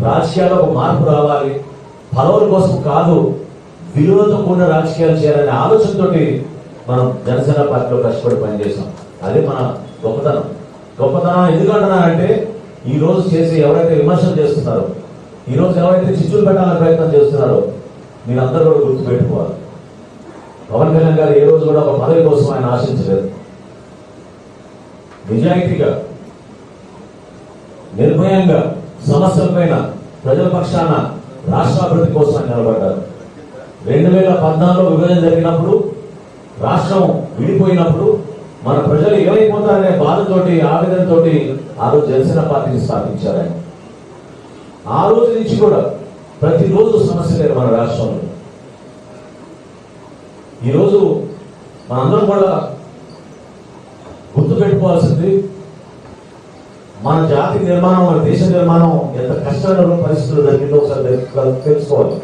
రాజకీయాల్లో ఒక మార్పు రావాలి, పదవుల కోసం కాదు, విలువలతో కూడిన రాజకీయాలు చేయాలనే ఆలోచనతో మనం జనసేన పార్టీలో కష్టపడి పనిచేసాం. అదే మన గొప్పతనం. గొప్పతనం ఎందుకంటున్నారంటే ఈ రోజు చేసి ఎవరైతే విమర్శలు చేస్తున్నారో, ఈ రోజు ఎవరైతే చిచ్చులు పెట్టాలని ప్రయత్నం చేస్తున్నారో మీరందరూ కూడా గుర్తుపెట్టుకోవాలి. పవన్ కళ్యాణ్ గారు ఏ రోజు కూడా ఒక పదవి కోసం ఆయన ఆశించలేదు. నిజాయితీగా, నిర్భయంగా సమస్యలపైన ప్రజల పక్షాన రాష్ట్ర అభివృద్ధి కోసం ఆయన నిలబడ్డారు. 2014లో విభజన జరిగినప్పుడు, రాష్ట్రం విడిపోయినప్పుడు మన ప్రజలు ఏమైపోతారనే బాధతోటి, ఆవేదనతోటి ఆ రోజు జనసేన పార్టీని స్థాపించారు ఆయన. ఆ రోజు నుంచి కూడా ప్రతిరోజు సమస్య లేదు మన రాష్ట్రంలో. ఈరోజు మనందరం కూడా గుర్తు పెట్టుకోవాల్సింది, మన జాతి నిర్మాణం, మన దేశ నిర్మాణం ఎంత కష్టమైన పరిస్థితులు జరిగిందో ఒకసారి తెలుసుకోవాలి.